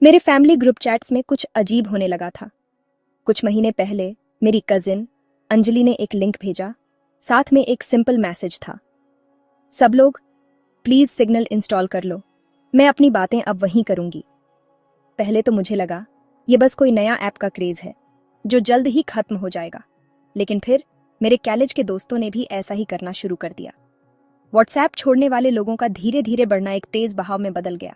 मेरे family group chats में कुछ अजीब होने लगा था। कुछ महीने पहले मेरी कजिन अंजलि ने एक लिंक भेजा, साथ में एक सिंपल मैसेज था, सब लोग प्लीज सिग्नल इंस्टॉल कर लो, मैं अपनी बातें अब वहीं करूंगी। पहले तो मुझे लगा ये बस कोई नया ऐप का क्रेज है जो जल्द ही खत्म हो जाएगा, लेकिन फिर मेरे कॉलेज के दोस्तों ने भी ऐसा ही करना शुरू कर दिया। व्हाट्सएप छोड़ने वाले लोगों का धीरे धीरे बढ़ना एक तेज बहाव में बदल गया।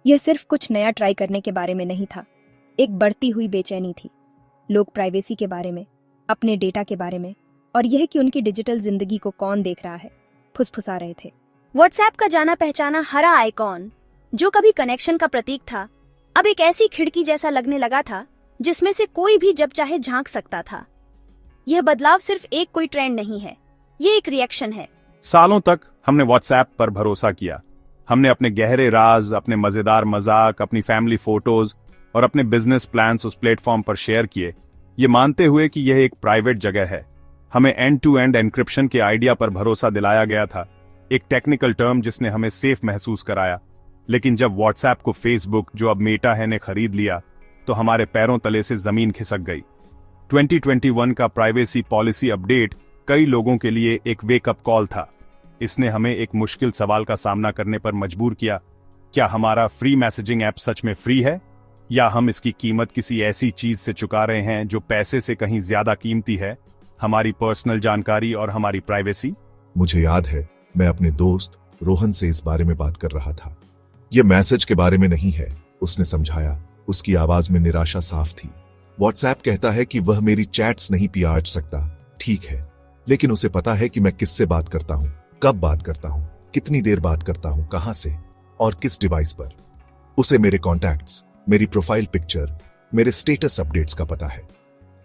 यह सिर्फ कुछ नया ट्राई करने के बारे में नहीं था, एक बढ़ती हुई बेचैनी थी। लोग प्राइवेसी के बारे में, अपने डेटा के बारे में और यह कि उनकी डिजिटल जिंदगी को कौन देख रहा है, फुसफुसा रहे थे। व्हाट्सएप का जाना पहचाना हरा आइकॉन, जो कभी कनेक्शन का प्रतीक था, अब एक ऐसी खिड़की जैसा लगने लगा था जिसमें से कोई भी जब चाहे झांक सकता था। यह बदलाव सिर्फ एक कोई ट्रेंड नहीं है, ये एक रिएक्शन है। सालों तक हमने व्हाट्सएप पर भरोसा किया। हमने अपने गहरे राज, अपने मजेदार मजाक, अपनी फैमिली फोटोज और अपने बिजनेस प्लान्स उस प्लेटफॉर्म पर शेयर किए, ये मानते हुए कि यह एक प्राइवेट जगह है। हमें एंड टू एंड एन्क्रिप्शन के आइडिया पर भरोसा दिलाया गया था, एक टेक्निकल टर्म जिसने हमें सेफ महसूस कराया। लेकिन जब व्हाट्सएप को फेसबुक, जो अब मेटा है, ने खरीद लिया, तो हमारे पैरों तले से जमीन खिसक गई। 2021 का प्राइवेसी पॉलिसी अपडेट कई लोगों के लिए एक वेकअप कॉल था। इसने हमें एक मुश्किल सवाल का सामना करने पर मजबूर किया, क्या हमारा फ्री मैसेजिंग ऐप सच में फ्री है, या हम इसकी कीमत किसी ऐसी चीज से चुका रहे हैं जो पैसे से कहीं ज्यादा कीमती है, हमारी पर्सनल जानकारी और हमारी प्राइवेसी। मुझे याद है, मैं अपने दोस्त रोहन से इस बारे में बात कर रहा था। यह मैसेज के बारे में नहीं है, उसने समझाया। उसकी आवाज में निराशा साफ थी। व्हाट्सएप कहता है कि वह मेरी चैट्स नहीं पियाज सकता, ठीक है, लेकिन उसे पता है कि मैं किससे बात करता हूं, कब बात करता हूं, कितनी देर बात करता हूं, कहां से और किस डिवाइस पर। उसे मेरे कॉन्टैक्ट्स, मेरी प्रोफाइल पिक्चर, मेरे स्टेटस अपडेट्स का पता है।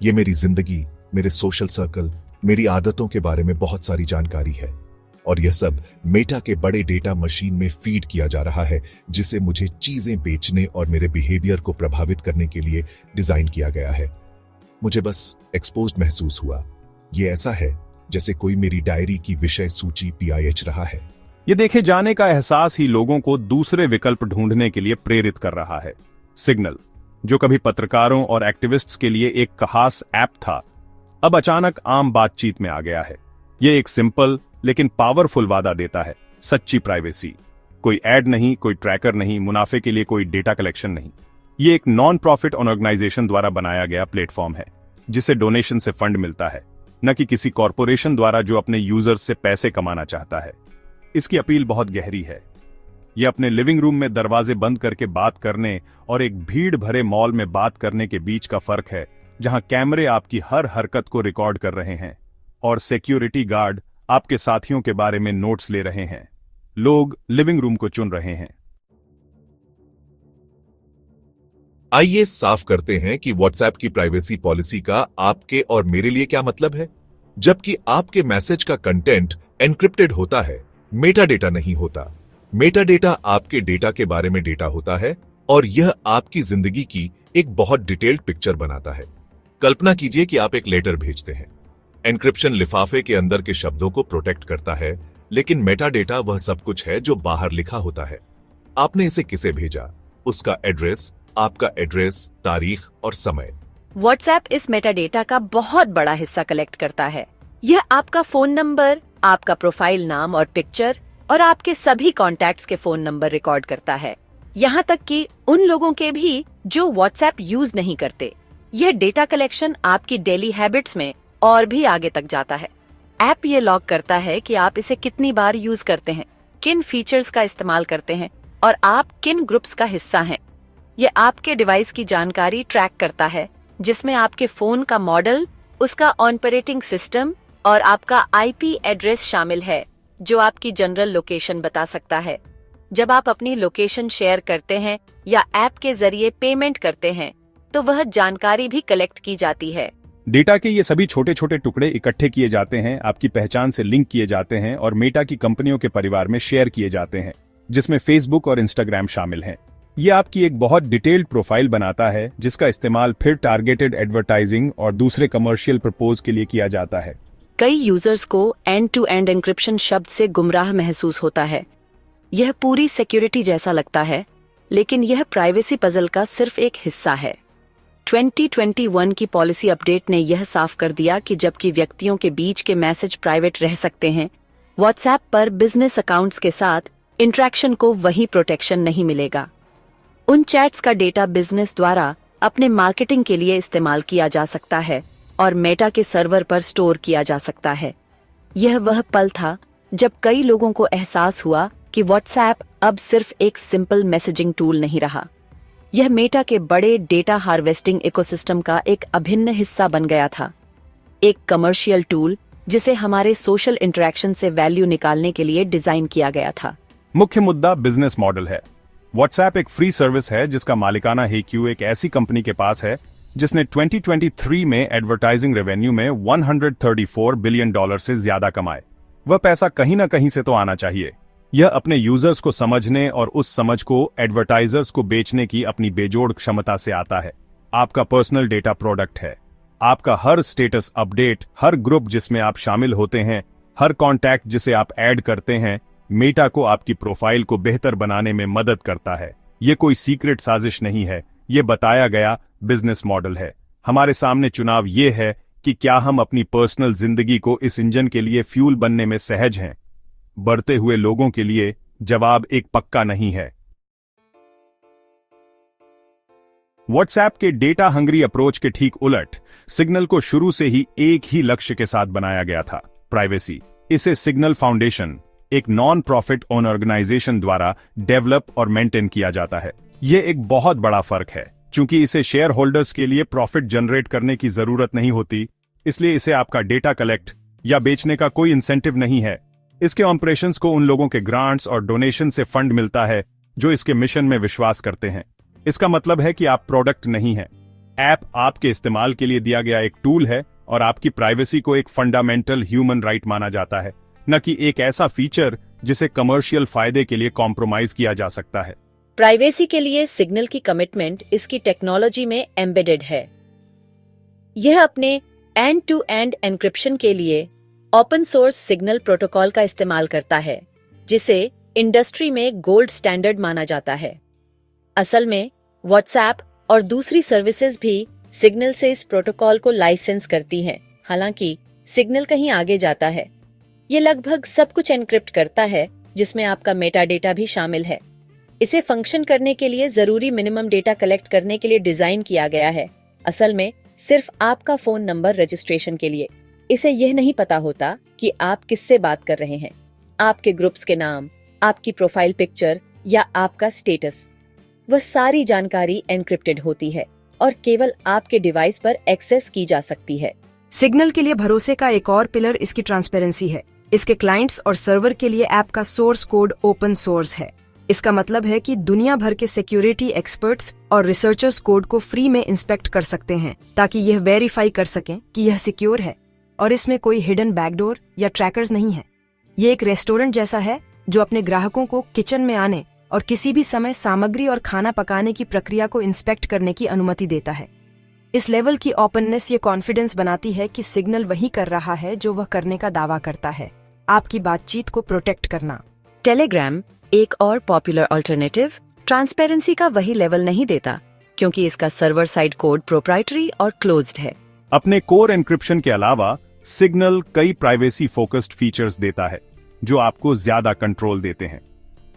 यह मेरी जिंदगी, मेरे सोशल सर्कल, मेरी आदतों के बारे में बहुत सारी जानकारी है। और यह सब मेटा के बड़े डेटा मशीन में फीड किया जा रहा है, जिसे मुझे चीजें बेचने और मेरे बिहेवियर को प्रभावित करने के लिए डिजाइन किया गया है। मुझे बस एक्सपोज्ड महसूस हुआ। यह ऐसा है जैसे कोई मेरी डायरी की विषय सूची PIH रहा है। ये देखे जाने का एहसास ही लोगों को दूसरे विकल्प ढूंढने के लिए प्रेरित कर रहा है। सिग्नल, जो कभी पत्रकारों और एक्टिविस्ट्स के लिए एक खास ऐप था, अब अचानक आम बातचीत में आ गया है। ये एक सिंपल लेकिन पावरफुल वादा देता है, सच्ची प्राइवेसी। कोई ऐड नहीं, कोई ट्रैकर नहीं, मुनाफे के लिए कोई डेटा कलेक्शन नहीं। ये एक नॉन प्रॉफिट ऑर्गेनाइजेशन द्वारा बनाया गया प्लेटफॉर्म है, जिसे डोनेशन से फंड मिलता है, न कि किसी कॉरपोरेशन द्वारा जो अपने यूजर्स से पैसे कमाना चाहता है। इसकी अपील बहुत गहरी है। यह अपने लिविंग रूम में दरवाजे बंद करके बात करने और एक भीड़ भरे मॉल में बात करने के बीच का फर्क है, जहां कैमरे आपकी हर हरकत को रिकॉर्ड कर रहे हैं और सिक्योरिटी गार्ड आपके साथियों के बारे में नोट्स ले रहे हैं। लोग लिविंग रूम को चुन रहे हैं। आइए साफ करते हैं कि व्हाट्सएप की प्राइवेसी पॉलिसी का आपके और मेरे लिए क्या मतलब है। जबकि आपके मैसेज का कंटेंट एन्क्रिप्टेड होता है, मेटा डेटा नहीं होता। मेटा डेटा आपके डेटा के बारे में डेटा होता है और यह आपकी जिंदगी की एक बहुत डिटेल्ड पिक्चर बनाता है। कल्पना कीजिए कि आप एक लेटर भेजते हैं। एन्क्रिप्शन लिफाफे के अंदर के शब्दों को प्रोटेक्ट करता है, लेकिन मेटा डेटा वह सब कुछ है जो बाहर लिखा होता है। आपने इसे किसे भेजा, उसका एड्रेस, आपका एड्रेस, तारीख और समय। व्हाट्सएप इस मेटा डेटा का बहुत बड़ा हिस्सा कलेक्ट करता है। यह आपका फोन नंबर, आपका प्रोफाइल नाम और पिक्चर और आपके सभी कॉन्टैक्ट्स के फोन नंबर रिकॉर्ड करता है, यहाँ तक कि उन लोगों के भी जो व्हाट्सएप यूज नहीं करते। यह डेटा कलेक्शन आपकी डेली हैबिट्स में और भी आगे तक जाता है। ऐप ये लॉग करता है कि आप इसे कितनी बार यूज करते हैं, किन फीचर्स का इस्तेमाल करते हैं और आप किन ग्रुप्स का हिस्सा हैं। यह आपके डिवाइस की जानकारी ट्रैक करता है, जिसमें आपके फोन का मॉडल, उसका ऑपरेटिंग सिस्टम और आपका IP एड्रेस शामिल है, जो आपकी जनरल लोकेशन बता सकता है। जब आप अपनी लोकेशन शेयर करते हैं या ऐप के जरिए पेमेंट करते हैं, तो वह जानकारी भी कलेक्ट की जाती है। डेटा के ये सभी छोटे छोटे टुकड़े इकट्ठे किए जाते हैं, आपकी पहचान से लिंक किए जाते हैं और मेटा की कंपनियों के परिवार में शेयर किए जाते हैं, जिसमें फेसबुक और इंस्टाग्राम शामिल हैं। ये आपकी एक बहुत डिटेल्ड प्रोफाइल बनाता है, जिसका इस्तेमाल फिर टारगेटेड एडवर्टाइजिंग और दूसरे कमर्शियल प्रपोज के लिए किया जाता है। कई यूजर्स को एंड टू एंड एन्क्रिप्शन शब्द से गुमराह महसूस होता है। यह पूरी सिक्योरिटी जैसा लगता है, लेकिन यह प्राइवेसी पजल का सिर्फ एक हिस्सा है। 2021 की पॉलिसी अपडेट ने यह साफ कर दिया कि जबकि व्यक्तियों के बीच के मैसेज प्राइवेट रह सकते हैं, व्हाट्सएप पर बिजनेस अकाउंट्स के साथ इंटरेक्शन को वही प्रोटेक्शन नहीं मिलेगा। उन चैट्स का डेटा बिजनेस द्वारा अपने मार्केटिंग के लिए इस्तेमाल किया जा सकता है और मेटा के सर्वर पर स्टोर किया जा सकता है। यह वह पल था जब कई लोगों को एहसास हुआ कि व्हाट्सएप अब सिर्फ एक सिंपल मैसेजिंग टूल नहीं रहा, यह मेटा के बड़े डेटा हार्वेस्टिंग इकोसिस्टम का एक अभिन्न हिस्सा बन गया था। एक कमर्शियल टूल जिसे हमारे सोशल इंटरेक्शन से वैल्यू निकालने के लिए डिजाइन किया गया था। मुख्य मुद्दा बिजनेस मॉडल है। व्हाट्सएप एक फ्री सर्विस है जिसका मालिकाना हेक्यू एक ऐसी कंपनी के पास है जिसने 2023 में एडवर्टाइजिंग रेवेन्यू में $134 बिलियन से ज्यादा कमाए। वह पैसा कहीं ना कहीं से तो आना चाहिए। यह अपने यूजर्स को समझने और उस समझ को एडवर्टाइजर्स को बेचने की अपनी बेजोड़ क्षमता से आता है। आपका पर्सनल डेटा प्रोडक्ट है। आपका हर स्टेटस अपडेट, हर ग्रुप जिसमें आप शामिल होते हैं, हर कॉन्टैक्ट जिसे आप ऐड करते हैं, मेटा को आपकी प्रोफाइल को बेहतर बनाने में मदद करता है। यह कोई सीक्रेट साजिश नहीं है, यह बताया गया बिजनेस मॉडल है। हमारे सामने चुनाव यह है कि क्या हम अपनी पर्सनल जिंदगी को इस इंजन के लिए फ्यूल बनने में सहज हैं। बढ़ते हुए लोगों के लिए जवाब एक पक्का नहीं है। व्हाट्सएप के डेटा हंग्री अप्रोच के ठीक उलट, सिग्नल को शुरू से ही एक ही लक्ष्य के साथ बनाया गया था, प्राइवेसी। इसे सिग्नल फाउंडेशन, एक नॉन प्रॉफिट ओन ऑर्गेनाइजेशन द्वारा डेवलप और मेंटेन किया जाता है। यह एक बहुत बड़ा फर्क है। चूंकि इसे शेयर होल्डर्स के लिए प्रॉफिट जनरेट करने की जरूरत नहीं होती, इसलिए इसे आपका डेटा कलेक्ट या बेचने का कोई इंसेंटिव नहीं है। इसके ऑपरेशंस को उन लोगों के ग्रांट्स और डोनेशन से फंड मिलता है जो इसके मिशन में विश्वास करते हैं। इसका मतलब है कि आप प्रोडक्ट नहीं हैं। ऐप आपके इस्तेमाल के लिए दिया गया एक टूल है और आपकी प्राइवेसी को एक फंडामेंटल ह्यूमन राइट माना जाता है, न कि एक ऐसा फीचर जिसे कमर्शियल फायदे के लिए कॉम्प्रोमाइज किया जा सकता है। प्राइवेसी के लिए सिग्नल की कमिटमेंट इसकी टेक्नोलॉजी में एम्बेडेड है। यह अपने एंड टू एंड एन्क्रिप्शन के लिए ओपन सोर्स सिग्नल प्रोटोकॉल का इस्तेमाल करता है, जिसे इंडस्ट्री में गोल्ड स्टैंडर्ड माना जाता है। असल में व्हाट्सएप और दूसरी सर्विसेज भी सिग्नल से इस प्रोटोकॉल को लाइसेंस करती हैं। हालांकि सिग्नल कहीं आगे जाता है। यह लगभग सब कुछ एन्क्रिप्ट करता है, जिसमें आपका मेटा डेटा भी शामिल है। इसे फंक्शन करने के लिए जरूरी मिनिमम डेटा कलेक्ट करने के लिए डिजाइन किया गया है। असल में सिर्फ आपका फोन नंबर रजिस्ट्रेशन के लिए। इसे यह नहीं पता होता कि आप किससे बात कर रहे हैं। आपके ग्रुप्स के नाम, आपकी प्रोफाइल पिक्चर या आपका स्टेटस, वह सारी जानकारी एन्क्रिप्टेड होती है और केवल आपके डिवाइस पर एक्सेस की जा सकती है। सिग्नल के लिए भरोसे का एक और पिलर इसकी ट्रांसपेरेंसी है। इसके क्लाइंट्स और सर्वर के लिए ऐप का सोर्स कोड ओपन सोर्स है। इसका मतलब है कि दुनिया भर के सिक्योरिटी एक्सपर्ट्स और रिसर्चर्स कोड को फ्री में इंस्पेक्ट कर सकते हैं, ताकि यह वेरीफाई कर सकें कि यह सिक्योर है और इसमें कोई हिडन बैकडोर या ट्रैकर्स नहीं है। ये एक रेस्टोरेंट जैसा है जो अपने ग्राहकों को किचन में आने और किसी भी समय सामग्री और खाना पकाने की प्रक्रिया को इंस्पेक्ट करने की अनुमति देता है। इस लेवल की ओपननेस ये कॉन्फिडेंस बनाती है कि सिग्नल वही कर रहा है जो वह करने का दावा करता है, आपकी बातचीत को प्रोटेक्ट करना। टेलीग्राम, एक और पॉपुलर अल्टरनेटिव, ट्रांसपेरेंसी का वही लेवल नहीं देता, क्योंकि इसका सर्वर साइड कोड प्रोप्राइटरी और क्लोज्ड है। अपने कोर एन्क्रिप्शन के अलावा सिग्नल कई प्राइवेसी फोकस्ड फीचर्स देता है जो आपको ज्यादा कंट्रोल देते हैं।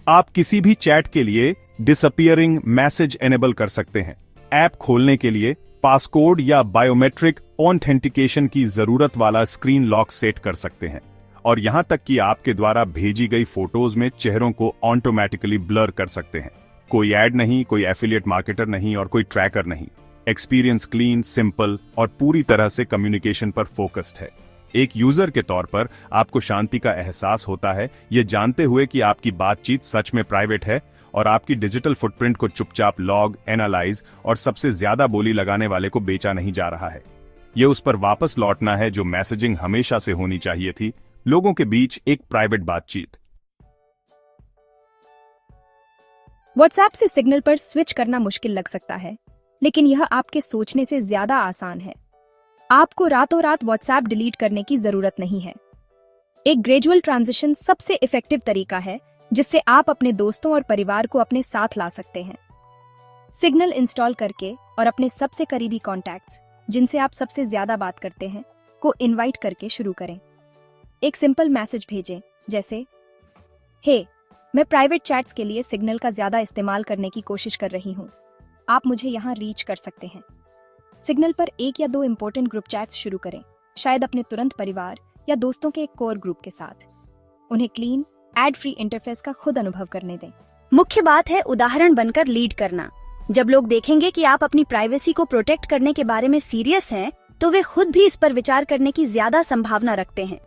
आप किसी भी चैट के लिए डिसअपीयरिंग मैसेज एनेबल कर सकते हैं। ऐप खोलने के लिए पासकोड या बायोमेट्रिक ऑथेंटिकेशन की जरूरत वाला स्क्रीन लॉक सेट कर सकते हैं, और यहां तक कि आपके द्वारा भेजी गई फोटोज में चेहरों को ऑटोमेटिकली ब्लर कर सकते हैं। कोई ऐड नहीं, कोई एफिलिएट मार्केटर नहीं और कोई ट्रैकर नहीं। एक्सपीरियंस क्लीन, सिंपल और पूरी तरह से कम्युनिकेशन पर फोकस्ड है। एक यूजर के तौर पर आपको शांति का एहसास होता है, यह जानते हुए कि आपकी बातचीत सच में प्राइवेट है और आपकी डिजिटल फुटप्रिंट को चुपचाप लॉग, एनालाइज और सबसे ज्यादा बोली लगाने वाले को बेचा नहीं जा रहा है। यह उस पर वापस लौटना है जो मैसेजिंग हमेशा से होनी चाहिए थी, लोगों के बीच एक प्राइवेट बातचीत। व्हाट्सएप से सिग्नल पर स्विच करना मुश्किल लग सकता है, लेकिन यह आपके सोचने से ज्यादा आसान है। आपको रातों रात व्हाट्सएप डिलीट करने की जरूरत नहीं है। एक ग्रेजुअल ट्रांजिशन सबसे इफेक्टिव तरीका है जिससे आप अपने दोस्तों और परिवार को अपने साथ ला सकते हैं। सिग्नल इंस्टॉल करके और अपने सबसे करीबी कॉन्टैक्ट्स, जिनसे आप सबसे ज्यादा बात करते हैं, को इनवाइट करके शुरू करें। एक सिंपल मैसेज भेजें, जैसे हे, मैं प्राइवेट चैट्स के लिए सिग्नल का ज्यादा इस्तेमाल करने की कोशिश कर रही हूँ, आप मुझे यहाँ रीच कर सकते हैं। सिग्नल पर 1 या 2 इंपॉर्टेंट ग्रुप चैट्स शुरू करें, शायद अपने तुरंत परिवार या दोस्तों के एक कोर ग्रुप के साथ। उन्हें क्लीन, एड फ्री इंटरफेस का खुद अनुभव करने दें। मुख्य बात है उदाहरण बनकर लीड करना। जब लोग देखेंगे कि आप अपनी प्राइवेसी को प्रोटेक्ट करने के बारे में सीरियस हैं, तो वे खुद भी इस पर विचार करने की ज्यादा संभावना रखते हैं।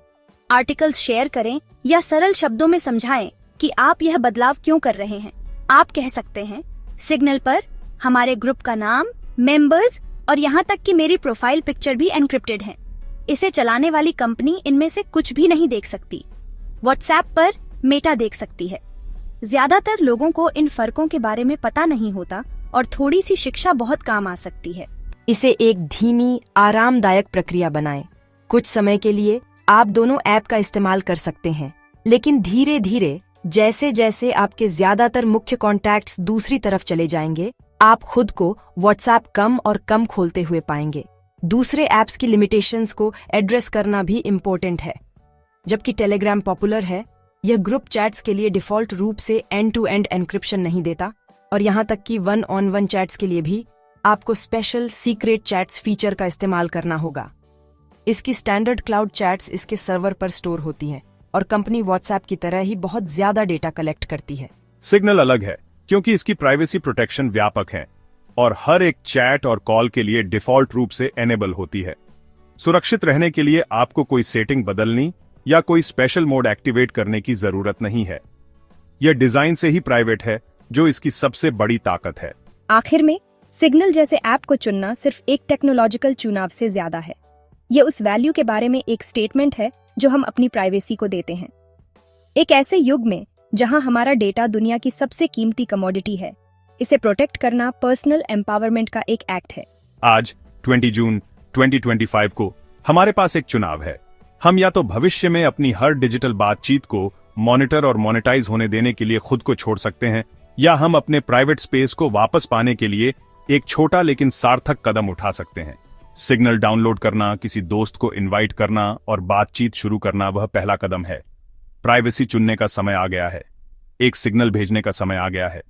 आर्टिकल्स शेयर करें या सरल शब्दों में समझाएं कि आप यह बदलाव क्यों कर रहे हैं। आप कह सकते हैं, सिग्नल पर हमारे ग्रुप का नाम, मेंबर्स और यहाँ तक कि मेरी प्रोफाइल पिक्चर भी एनक्रिप्टेड है। इसे चलाने वाली कंपनी इनमें से कुछ भी नहीं देख सकती। व्हाट्सएप पर मेटा देख सकती है। ज्यादातर लोगों को इन फर्कों के बारे में पता नहीं होता और थोड़ी सी शिक्षा बहुत काम आ सकती है। इसे एक धीमी, आरामदायक प्रक्रिया बनाएं। कुछ समय के लिए आप दोनों ऐप का इस्तेमाल कर सकते हैं, लेकिन धीरे धीरे जैसे जैसे आपके ज्यादातर मुख्य कॉन्टैक्ट्स दूसरी तरफ चले जाएंगे, आप खुद को व्हाट्सएप कम और कम खोलते हुए पाएंगे। दूसरे ऐप्स की लिमिटेशंस को एड्रेस करना भी इम्पोर्टेंट है। जबकि टेलीग्राम पॉपुलर है, यह ग्रुप चैट्स के लिए डिफॉल्ट रूप से एंड टू एंड एन्क्रिप्शन नहीं देता, और यहाँ तक कि 1-on-1 चैट्स के लिए भी आपको स्पेशल सीक्रेट चैट्स फीचर का इस्तेमाल करना होगा। इसकी स्टैंडर्ड क्लाउड चैट्स इसके सर्वर पर स्टोर होती हैं और कंपनी व्हाट्सएप की तरह ही बहुत ज्यादा डेटा कलेक्ट करती है। सिग्नल अलग है क्योंकि इसकी प्राइवेसी प्रोटेक्शन व्यापक है और हर एक चैट और कॉल के लिए डिफॉल्ट रूप से एनेबल होती है। सुरक्षित रहने के लिए आपको कोई सेटिंग बदलनी या कोई स्पेशल मोड एक्टिवेट करने की जरूरत नहीं है। यह डिजाइन से ही प्राइवेट है, जो इसकी सबसे बड़ी ताकत है। आखिर में, सिग्नल जैसे ऐप को चुनना सिर्फ एक टेक्नोलॉजिकल चुनाव से ज्यादा है। यह उस वैल्यू के बारे में एक स्टेटमेंट है जो हम अपनी प्राइवेसी को देते हैं। एक ऐसे युग में जहां हमारा डेटा दुनिया की सबसे कीमती कमोडिटी है, इसे प्रोटेक्ट करना पर्सनल एम्पावरमेंट का एक एक्ट है। आज 20 जून 2025 को हमारे पास एक चुनाव है। हम या तो भविष्य में अपनी हर डिजिटल बातचीत को मॉनिटर और मोनेटाइज होने देने के लिए खुद को छोड़ सकते हैं, या हम अपने प्राइवेट स्पेस को वापस पाने के लिए एक छोटा लेकिन सार्थक कदम उठा सकते हैं। सिग्नल डाउनलोड करना, किसी दोस्त को इनवाइट करना और बातचीत शुरू करना वह पहला कदम है। प्राइवेसी चुनने का समय आ गया है। एक सिग्नल भेजने का समय आ गया है।